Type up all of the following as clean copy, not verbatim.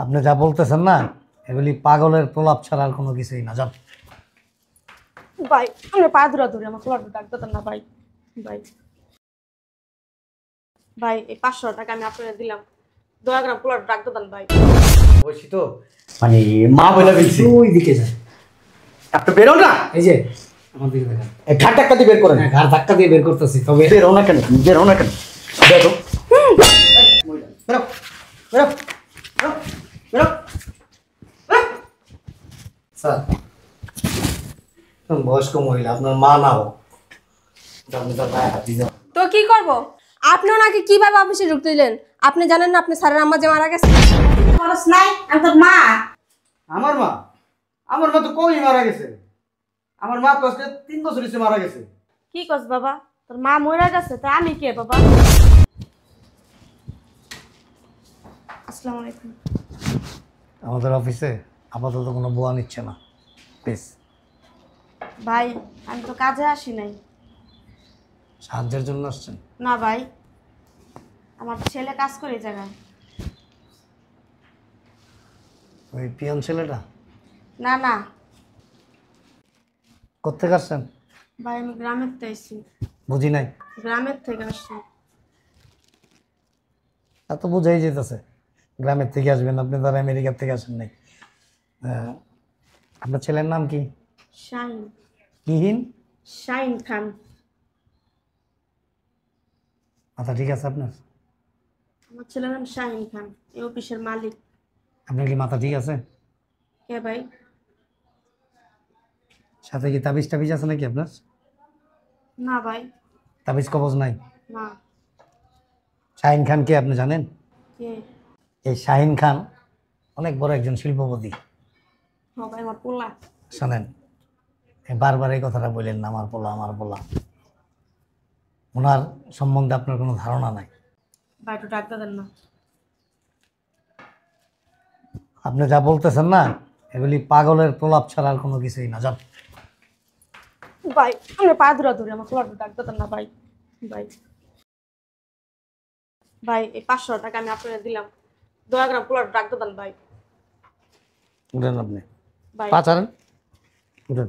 আপনি যা বলতেছেন না এগুলি পাগলের প্রলাপ ছাড়া আর কোনো কিছুই না। যান ভাই আমরা পা ধরা ধরে আমার ফ্ল্যাট ডাক দিতেন না ভাই। ভাই ভাই এই 500 টাকা আমি আপনাকে দিলাম, দয়া করে ফ্ল্যাট ডাক দিতেন ভাই। বলছি তো মানে মা বলে ফেলছি। ওই দিকে যান, আপনি বেরো না। এই যে আমার দিকে দেখেন। এই ঘাট ধাক্কা দিয়ে বের করেন। হ্যাঁ, ঘাড় ধাক্কা দিয়ে বের করতেছি, তবে বেরো না কেন, বেরো না কেন, বেরো বেরো বেরো বেরো বেরো। স্যার বয়স্ক মহিলা, আপনার মা না হোক, আপনি তার গায়ে হাত দিয়ে যান। তো কি করব? আপনি ওনাকে কিভাবে অফিসে ঢুকতে দিলেন? আপনি জানেন না আপনি স্যারের আম্মা যে মারা গেছে? খরচ নাই, আমি তোর মা। আমার মা? আমার মা তো কই মারা গেছে। আমার মা তো আজকে 3 বছর হয়েছে মারা গেছে। কি কস বাবা, তোর মা মরে গেছে, তা আমি কে বাবা? আসসালামু আলাইকুম। আমাদের অফিসে আপাতত কোনো বোয়া নিচ্ছে না, প্লিজ। ভাই আমি তো কাজে আসি নাই। সাহায্যের জন্য আসছেন? না ভাই, আমার ছেলে কাজ করে এই জায়গায়। ওই পিয়ন ছেলেটা? না না কোত্থেকে আসছেন? ভাই আমি গ্রামের থেকে আসছি। বুঝি নাই। গ্রামের থেকে আসছি। তা তো বোঝাই যেতেছে গ্রামের থেকে আসবেন, আপনি তো আর আমেরিকার থেকে আসেন নাই। আপনার ছেলের নাম কি? শাহিন। কিহীন? শাহিন খান। আচ্ছা ঠিক আছে। আপনার আমার ছেলের নাম শাহিন খান, এই অফিসের মালিক। আপনার কি মাথা ঠিক আছে? কে ভাই? সাথে কি তাবিজ টাবিজ আছে নাকি আপনার? না ভাই। তাবিজ কবজ নাই? না। শাহিন খান কে আপনি জানেন? কে? এই শাহিন খান অনেক বড় একজন শিল্পপতি। ও ভাই আমার পোলা। শোনেন, বারবার এই কথাটা বললেন না, আমার পোলা আমার পোলা। ওনার সম্বন্ধে আপনার কোনো ধারণা নাই। ভাই একটু ডাক দেন না। আপনি যা বলতেছেন না এগুলি পাগলের প্রলাপ ছাড়া আর কোনো কিছুই না। যান ভাই আমরা পা ধরা ধরে আমার ফ্ল্যাট ডাক দেন না ভাই। ভাই ভাই এই 500 টাকা আমি আপনাকে দিলাম, দয়া করে ফ্ল্যাট ডাক দেন ভাই। উঠেন আপনি, ভাই পা ছাড়েন, উঠেন।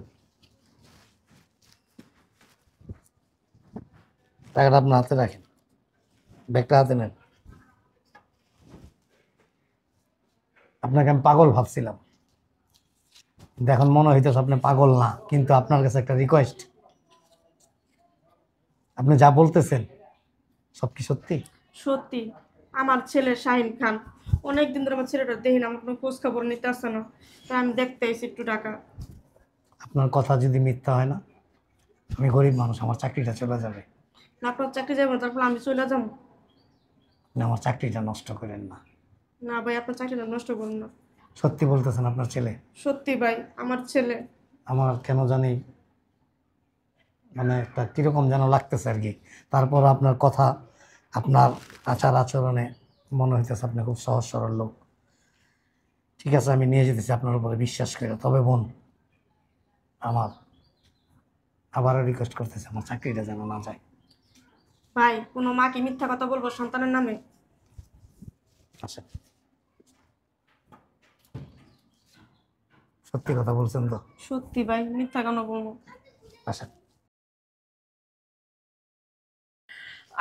টাকাটা আপনার হাতে রাখেন, ব্যাগটা হাতে নেন। আপনাকে আমি পাগল ভাবছিলাম, কিন্তু এখন মনে হইতেছে আপনি পাগল না। কিন্তু আপনার কাছে একটা রিকোয়েস্ট, আপনি যা বলতেছেন সব কি সত্যি? সত্যি, আমার ছেলে শাহিন খান অনেকদিন ধরে আমার ছেলেটা দেখি না, আমার কোনো খোঁজ খবর নিতে আসছে না, তাই আমি দেখতে এসেছি একটু টাকা। আপনার কথা যদি মিথ্যা হয় না, আমি গরিব মানুষ, আমার চাকরিটা চলে যাবে। না আপনার চাকরি যাবেন, তারপর আমি চলে যাবো? আপনি আমার চাকরিটা নষ্ট করেন না। না ভাই আপনার চাকরিটা নষ্ট করুন না। সত্যি বলতেছেন আপনার ছেলে? সত্যি ভাই আমার ছেলে। আমার কেন জানি মানে একটা কীরকম যেন লাগতেছে আর কি। তারপর আপনার কথা, আপনার আচার আচরণে মনে হইতেছে আপনি খুব সহজ সরল লোক। ঠিক আছে, আমি নিয়ে যেতেছি আপনার উপরে বিশ্বাস করে। তবে বোন, আমার আবারও রিকোয়েস্ট করতেছে আমার চাকরিটা যেন না যায়। ভাই কোনো মা কি মিথ্যা কথা বলবো সন্তানের নামে? আচ্ছা, সত্যি কথা বলছেন তো? সত্যি ভাই, মিথ্যা কেন বলবো? আচ্ছা,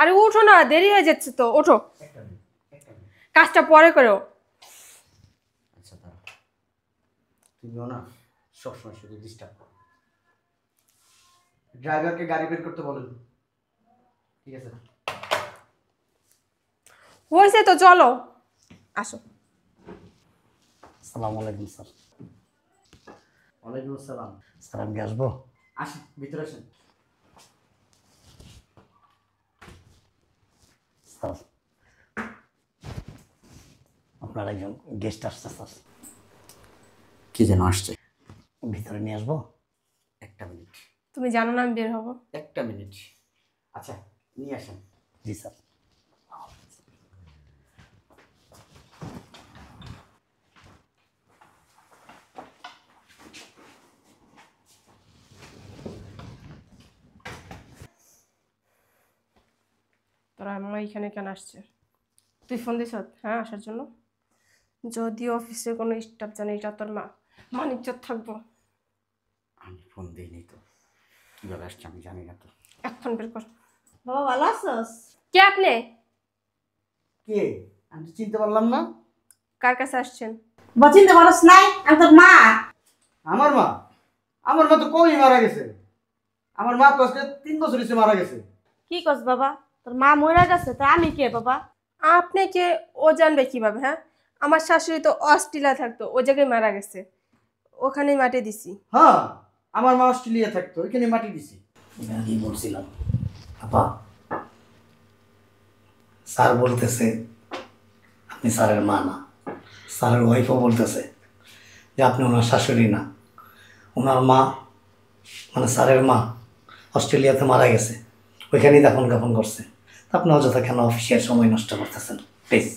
আরে ওঠো না, দেরি হয়ে যাচ্ছে তো, ওঠো। কাজটা পরে করো। আচ্ছা দাঁড়া, তুমিও না সবসময় শুধু ডিস্টার্ব করো। ড্রাইভারকে গাড়ি বের করতে বলেন। ঠিক আছে? হয়েছে তো, চলো আসো। আসসালামু আলাইকুম স্যার। ওয়ালাইকুম আসসালাম। স্যার আমি কি আসবো? আসেন, ভিতরে আসেন। স্যার আপনার একজন গেস্ট আসছে স্যার। কি যেন আসছে? ভিতরে নিয়ে আসবো? একটা মিনিট, তুমি জানো না আমি বের হবো? একটা মিনিট। আচ্ছা নিয়ে আসেন। জি স্যার। তোরা আম্মা এখানে কেন আসছে? তুই ফোন দিছ হ্যাঁ আসার জন্য? যদি অফিসে কোনো স্টাফ জানে এটা তোর মা, মানিজ্য থাকবো। আমি ফোন দিইনি তো, কীভাবে আসছে আমি জানি না তো। এখন বের কর। বাবা ভালো আছোস? কে আপনি? কে? আমি তো চিনতে পারলাম না। কার কাছে আসছেন? বাবা চিনতে পারস নাই? আমি তোর মা। আমার মা? আমার মা তো কই মারা গেছে। আমার মা তো আজকে 3 বছর হয়েছে মারা গেছে। কি কস বাবা? তোর মা মরে গেছে, তা আমি কে বাবা? আপনি কে ও জানবে কিভাবে? হ্যাঁ, আমার শাশুড়ি তো অস্ট্রেলিয়া থাকতো, ও জায়গায় মারা গেছে, ওখানেই মাটি দিছি। হ্যাঁ, আমার মা অস্ট্রেলিয়া থাকতো, ওইখানে মাটি দিছি। আমি আগেই বলছিলাম আপা, স্যার বলতেছে আপনি স্যারের মা না, স্যারের ওয়াইফও বলতেছে যে আপনি ওনার শাশুড়ি না। ওনার মা মানে স্যারের মা অস্ট্রেলিয়াতে মারা গেছে, ওইখানেই দাফন কাফন করছে। আপনি অযথা কেন অফিসিয়াল সময় নষ্ট করতেছেন প্লিজ?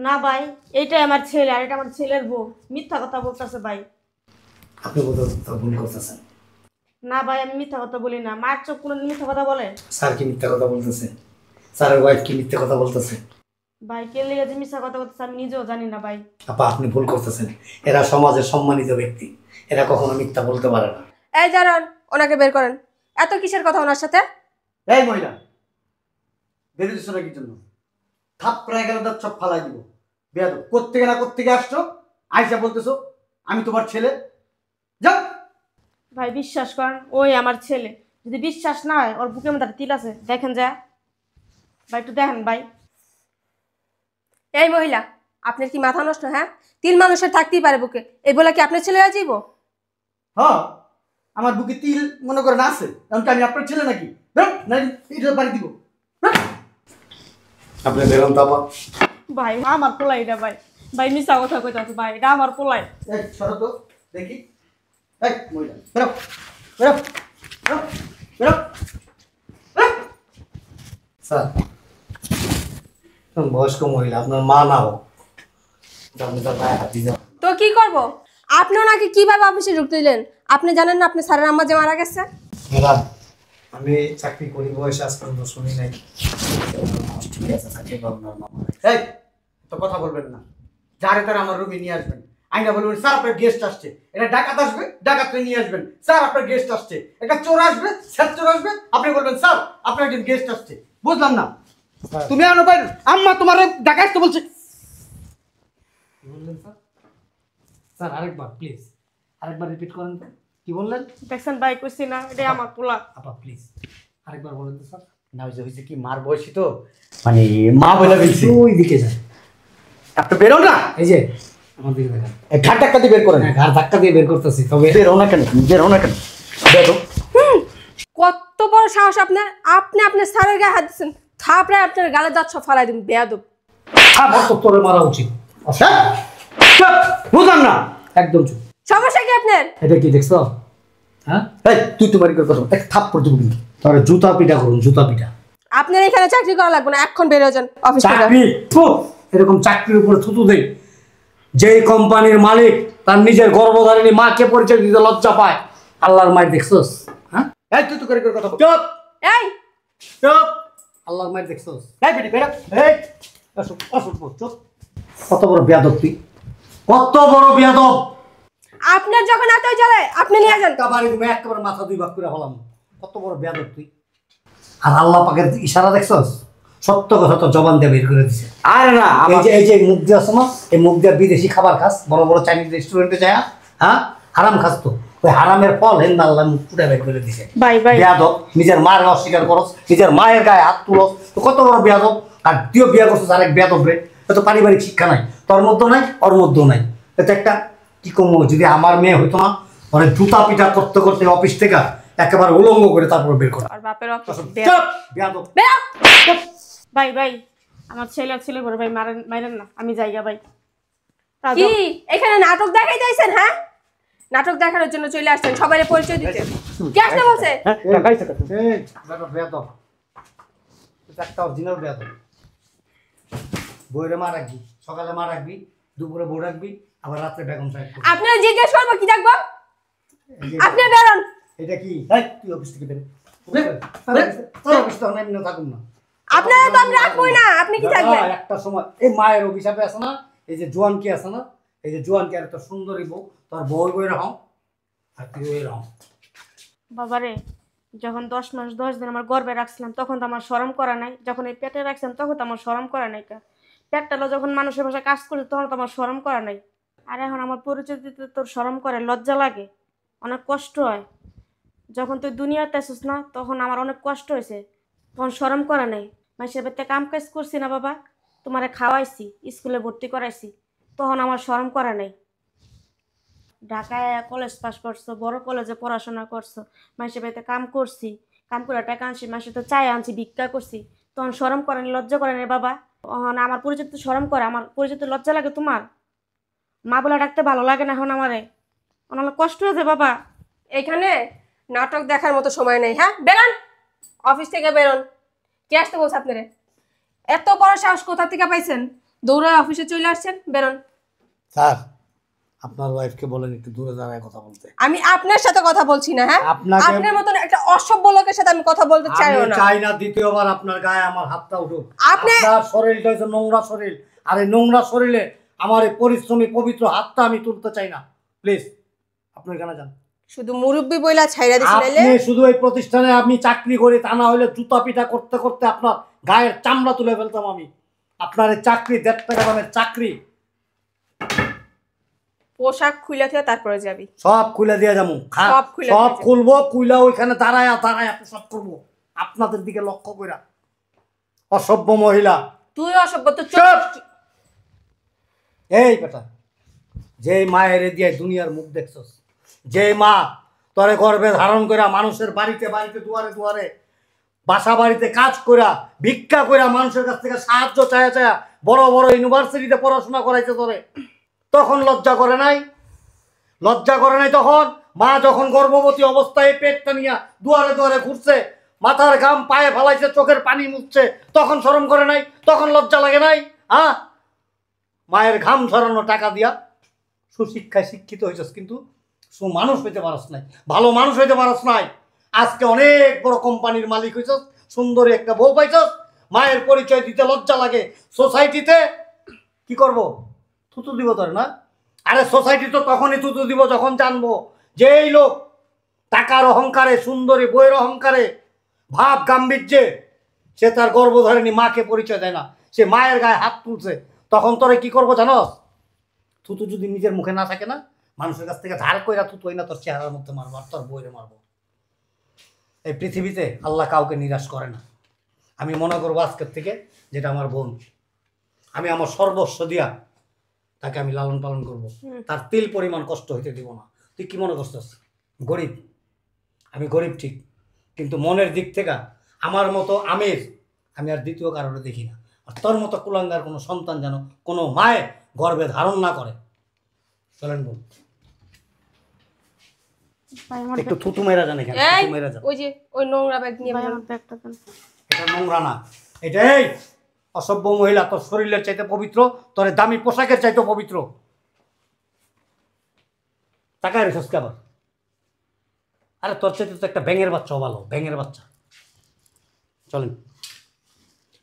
না ভাই, এইটাই আমার ছেলে আর এটা আমার ছেলের বউ। মিথ্যা কথা বলতেছে ভাই। আপনি বোধহয় ভুল করতেছেন। না ভাই, আমি মিথ্যা কথা বলি না। মার চোখ কোনো মিথ্যা কথা বলে? স্যার কি মিথ্যা কথা বলতেছে? স্যারের ওয়াইফ কি মিথ্যা কথা বলতেছে? ভাই কে লেগে যে মিথ্যা কথা বলতেছে আমি নিজেও জানি না ভাই। আপা আপনি ভুল করতেছেন, এরা সমাজের সম্মানিত ব্যক্তি, এরা কখনো মিথ্যা বলতে পারে না। এই দাঁড়ান, ওনাকে বের করেন। এত কিসের কথা ওনার সাথে? এই মহিলা, বেরোতেছো না কি জন্য? থাপড়ায় গেলে তার চপ ফালাই দিব। বেয়াদব, কোত্থেকে না কোত্থেকে আসছো, আইসা বলতেছো আমি তোমার ছেলে। যাও। ভাই বিশ্বাস করেন, ওই আমার ছেলে। যদি বিশ্বাস না হয়, ওর বুকের মধ্যে তিল আছে, দেখেন যা। ভাই একটু দেখেন ভাই। এই মহিলা, আপনার কি মাথা নষ্ট? হ্যাঁ, তিল মানুষের থাকতেই পারে বুকে, এই বলে কি আপনার ছেলে হয়ে যাইব? হ্যাঁ, আমার বুকে তিল মনে করেন আছে, এমনকি আমি আপনার ছেলে নাকি? বেরো, নাকি এটা বাড়ি দিব। বেরো। আপনি বেরোন তো আপা। ভাই আমার পোলাই এটা ভাই। ভাই মিথ্যা কথা কইতাছে ভাই, এটা আমার পোলাই। এই সরো তো দেখি। এই মহিলা, বেরো বেরো বেরো বেরো। স্যার, বয়স্ক মহিলা, আপনার মা না হোক, আপনি তার গায়ে হাত দিতে। তো কি করব? আপনি ওনাকে কিভাবে অফিসে ঢুকতে দিলেন? আপনি জানেন না আপনি স্যারের আম্মা যে মারা গেছে? ম্যাডাম, আমি চাকরি করি, বয়সে আজ পর্যন্ত শুনি নাই অস্ট্রেলিয়াতে চাকরি করেন না। এই তো কথা বলবেন না, যারে তারা আমার রুমে নিয়ে আসবেন। আইনা বলবেন স্যার আপনার গেস্ট আসছে। এটা ডাকাত আসবে, ডাকাতকে নিয়ে আসবেন। স্যার আপনার গেস্ট আসছে। একটা চোর আসবে, স্যার চোর আসবে, আপনি বলবেন স্যার আপনার একজন গেস্ট আসছে। বুঝলাম না, তুমি আনো পাই আম্মা তোমার ডাকাত তো বলছে। কি বললেন স্যার? স্যার আরেকবার প্লিজ, আরেকবার রিপিট করেন তো। কি বললেন? দেখছেন ভাই, কইছি না এটা আমার পোলা। আপা প্লিজ আরেকবার বলেন তো স্যার। না হয়েছে কি, মার বয়সী তো, মানে মা বলে ফেলছি। ওই দিকে যান, আপনি বেরো না, এই যে আমার দিকে দেখেন। ঘাট ধাক্কা দিয়ে বের করেন। হ্যাঁ, ঘাড় ধাক্কা দিয়ে বের করতেছি, তবে বেরো না কেন, বেরো না কেন? বেরো। কত বড় সাহস আপনার! আপনি আপনার স্যারের গায়ে হাত দিচ্ছেন, থাপড়ে আপনার গালে দাঁত সব ফালাই দিন, বেয়াদব। আমার তো তোরে মারা উচিত। হ্যাঁ? চুপ, বুঝলাম না। একদম চুপ। সমস্যা কি আপনার? এটা কি দেখছো? হ্যাঁ, এই তুই তোমার করে কথা বল, এক থাপ্পড় দেবো কিন্তু। তাহলে জুতা পিটা করুন, জুতা পিটা। আপনার এখানে চাকরি করা লাগবে না, এখন বেরো যান অফিস থেকে। চাকরি থু, এরকম চাকরির উপরে থুতু দেয় যেই কোম্পানির মালিক তার নিজের গর্ভধারিণী মাকে পরিচয় দিতে লজ্জা পায়। আল্লাহর মায়ের দেখছোস? হ্যাঁ, এই তুই করে কথা বল। চুপ এই চুপ। আল্লাহর মায়ের দেখছোস? এই বেটি বেরো। এই আসো আসো, চুপ। কত বড় বেয়াদব তুই, কত বড় বেয়াদব! আপনার যখন এতই জ্বলে আপনি নিয়ে যান। একটা বাড়ি তুমি একেবারে মাথা দুই ভাগ করে ফেলাম। কত বড় বেয়াদব তুই! আর আল্লাহ পাকের ইশারা দেখছোস? সত্য কথা তো জবান দিয়ে বের করে দিছে। আরে না, এই যে মুখ দিয়ে আসো না, এই মুখ দিয়ে বিদেশি খাবার খাস, বড় বড় চাইনিজ রেস্টুরেন্টে যায়, হ্যাঁ হারাম খাস তো, ওই হারামের ফল হেন আল্লাহ মুখ পুরা বের করে দিছে। ভাই ভাই বেয়াদব, নিজের মায়ের অস্বীকার করস, নিজের মায়ের গায়ে হাত তুলস, তো কত বড় বেয়াদব! আর তুইও বিয়া করছিস আরেক বেয়াদব রে। এত পারিবারিক শিক্ষা নাই, তোর মধ্যেও নাই, ওর মধ্যেও নাই। এটা একটা কি কম, যদি আমার মেয়ে হইতো না, অনেক জুতা পিটা করতে করতে অফিস থেকে একেবারে উলঙ্গ করে তারপর বের করা। আর বাপের অফিস চুপ, বেয়াদব। বেরো। ভাই ভাই, আমার ছেলে আর ছেলে বলে ভাই মারেন না, আমি যাইগা ভাই। কি এখানে নাটক দেখাই যাইছেন? হ্যাঁ, নাটক দেখানোর জন্য চলে আসছেন, সবাই পরিচয় দিতে। কে আসতে বলছে? এই বেটা বেয়াদব, এটা একটা অরিজিনাল বেয়াদব। বইরে মা রাখবি, সকালে মা রাখবি, দুপুরে বউ রাখবি, আবার রাত্রে বেগম সাহেব করবি। আপনারা জিজ্ঞেস করবো কি দেখবো? এই যে- আপনি বেরোন। এটা কি? এই, তুই অফিস থেকে বের। অফিস তো আমি থাকুন না। আপনারা তো আমি রাখবোই না, আপনি কি থাকবেন? একটা সময় এই মায়ের অভিশাপে আছে না, এই যে জোয়ান কি আছে না, এই যে জোয়ান কি আর একটা সুন্দরী বউ, তোর বউ বই রাখো আর তুই ওই রাখো। বাবারে, যখন 10 মাস 10 দিন আমার গর্ভে রাখছিলাম তখন তো আমার শরম করা নাই, যখন এই পেটে রাখছিলাম তখন তো আমার শরম করা নাই কা। পেটটালো যখন মানুষের ভাষায় কাজ করছে তখন তো আমার শরম করা নাই। আর এখন আমার পরিচয় দিতে তোর শরম করে, লজ্জা লাগে, অনেক কষ্ট হয়। যখন তুই দুনিয়াতে আসিস না তখন আমার অনেক কষ্ট হয়েছে, তখন শরম করা নাই। মাসের বাড়িতে কাম কাজ করছি না বাবা, তোমারে খাওয়াইছি, স্কুলে ভর্তি করাইছি, তখন আমার শরম করা নাই। ঢাকায় কলেজ পাস করছো, বড় কলেজে পড়াশোনা করছো, মাসের বাড়িতে কাম করছি, কাম করে টাকা আনছি, মাসে তো চাই আনছি, ভিক্ষা করছি, তখন শরম করেন, লজ্জা করেন বাবা। আমার পরিচিত শরম করে, আমার পরিচিত লজ্জা লাগে তোমার? মা বলে ডাকতে ভালো লাগে না এখন আমারে, অনেক কষ্ট হয়েছে বাবা। এখানে নাটক দেখার মতো সময় নেই। হ্যাঁ, বেরোন, অফিস থেকে বেরোন। কে আসতে বলছে আপনারে? এত বড় সাহস কোথা থেকে পাইছেন? দৌড়ায় অফিসে চলে আসছেন, বেরোন। স্যার, আপনার ওয়াইফকে বলেন একটু দূরে দাঁড়ায় কথা বলতে। আমি আপনার সাথে কথা বলছি না। হ্যাঁ, আপনাকে- আপনার মতন একটা অসভ্য লোকের সাথে আমি কথা বলতে চাইও আমি না। চাই না দ্বিতীয়বার আপনার গায়ে আমার হাতটা উঠুক। আপনি- আপনার শরীরটা হচ্ছে নোংরা শরীর, আর এই নোংরা শরীরে আমার এই পরিশ্রমী পবিত্র হাতটা আমি তুলতে চাই না। প্লিজ আপনি এখানে যান। শুধু মুরব্বি বইলা ছাইরা দিছি নাইলে। আপনি শুধু এই প্রতিষ্ঠানে আমি চাকরি করি তা না হলে জুতা পিটা করতে করতে আপনার গায়ের চামড়া তুলে ফেলতাম আমি। আপনার এই চাকরি 1.5 টাকা দামের চাকরি, পোশাক খুলে থেকে তারপরে যাবি। সব খুলে দিয়ে যাবো। সব খুলে সব দিয়ে খুলবো, খুইলা ওইখানে দাঁড়ায় দাঁড়ায় সব করবো আপনাদের দিকে লক্ষ্য কইরা। অসভ্য মহিলা। তুই অসভ্য তো চুপ! এই বেটা, যে মায়ের দিয়ে দুনিয়ার মুখ দেখছস, যে মা তোরে গর্ভে ধারণ কইরা মানুষের বাড়িতে বাড়িতে দুয়ারে দুয়ারে বাসা বাড়িতে কাজ কইরা ভিক্ষা কইরা মানুষের কাছ থেকে সাহায্য চায়া চায়া বড় বড় ইউনিভার্সিটিতে পড়াশোনা করাইছে তোরে, তখন লজ্জা করে নাই? লজ্জা করে নাই তখন? মা যখন গর্ভবতী অবস্থায় পেটটা নিয়ে দুয়ারে দুয়ারে ঘুরছে, মাথার ঘাম পায়ে ফেলাইছে, চোখের পানি মুছছে, তখন শরম করে নাই? তখন লজ্জা লাগে নাই? হ্যাঁ, মায়ের ঘাম ঝরানো টাকা দিয়া সুশিক্ষায় শিক্ষিত হয়েছিস, কিন্তু সুমানুষ হইতে পারস নাই, ভালো মানুষ হইতে পারস নাই। আজকে অনেক বড় কোম্পানির মালিক হইছস, সুন্দরী একটা বউ পাইছস, মায়ের পরিচয় দিতে লজ্জা লাগে। সোসাইটিতে কি করব? থুতু দিব তোর না? আরে সোসাইটি তো তখনই থুতু দিব যখন জানবো যে এই লোক টাকার অহংকারে, সুন্দরী বইয়ের অহংকারে, ভাব গাম্ভীর্যে সে তার গর্ভধারিণী মাকে পরিচয় দেয় না, সে মায়ের গায়ে হাত তুলছে। তখন তোরে কি করবো জানোস? থুতু যদি নিজের মুখে না থাকে না, মানুষের কাছ থেকে ধার কইরা থুতু না তোর চেহারার মধ্যে মারবো আর তোর বইরে মারবো। এই পৃথিবীতে আল্লাহ কাউকে নিরাশ করে না। আমি মনে করবো আজকের থেকে যেটা আমার বোন, আমি আমার সর্বস্ব দিয়া তাকে আমি লালন পালন করব, তার তিল পরিমাণ কষ্ট হইতে দিব না। তুই কি মনে করছিস গরিব? আমি গরিব ঠিক, কিন্তু মনের দিক থেকে আমার মতো আমের আমি আর দ্বিতীয় কারণে দেখি না। আর তোর মতো কুলাঙ্গার কোনো সন্তান যেন কোনো মায়ের গর্ভে ধারণ না করে। চলেন বোন, ভাই আমার একটু থুতু মেরা যান এখানে, এই থুতু মেরা যান। ওই যে ওই নোংরা ব্যাগ নিয়ে ভাই বেরোন। আমার ব্যাগটা দেন। এটা নোংরা না, এটা এই অসভ্য মহিলা, তোর শরীরের চাইতে পবিত্র, তোর দামি পোশাকের চাইতে পবিত্র। টাকায় রেখেছ আবার? আরে তোর চাইতে তো একটা ব্যাঙের বাচ্চাও ভালো, ব্যাঙের বাচ্চা। চলেন।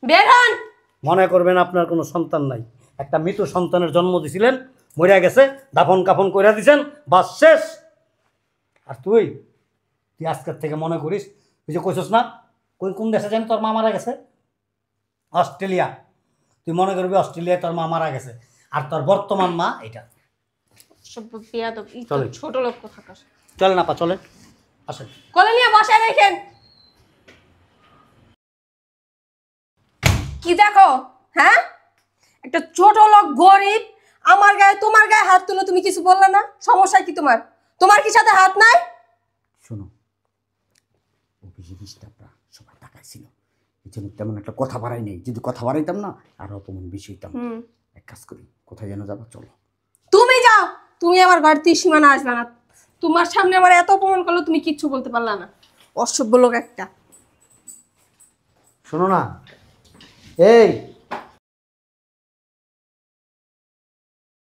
বের হন। মনে করবেন আপনার কোনো সন্তান নাই, একটা মৃত সন্তানের জন্ম দিছিলেন, মরিয়া গেছে, দাফন কাফন কইরা দিছেন, বাস শেষ। আর তুই তুই আজকের থেকে মনে করিস, তুই যে কইছস না কোন দেশে জানি তোর মা মারা গেছে, অস্ট্রেলিয়া, তুই মনে করবি অস্ট্রেলিয়ায় তোর মা মারা গেছে, আর তোর বর্তমান মা এটা। সব বেয়াদব, চলেন। ছোট লোক কোথাকার। চলেন আপা, চলেন, আসেন। কোলে নিয়ে বসায় দেখেন। কি দেখো? হ্যাঁ, একটা ছোট লোক গরিব আমার গায়ে, তোমার গায়ে হাত তুলো, তুমি কিছু বললে না? সমস্যা কি তোমার? তোমার কি সাথে হাত নাই? শোনো, অফিসের স্টাফরা সবাই টাকায় ছিল, এই জন্য তেমন একটা কথা বাড়াই নেই। যদি কথা বাড়াইতাম না আর অপমান বেশি হইতাম। এক কাজ করি, কোথায় যেন যাবো, চলো। তুমি যাও, তুমি আমার বাড়িতে সীমানা আসবে না। তোমার সামনে আমার এত অপমান করলো, তুমি কিচ্ছু বলতে পারলা না। অসভ্য লোক একটা। শোনো না, এই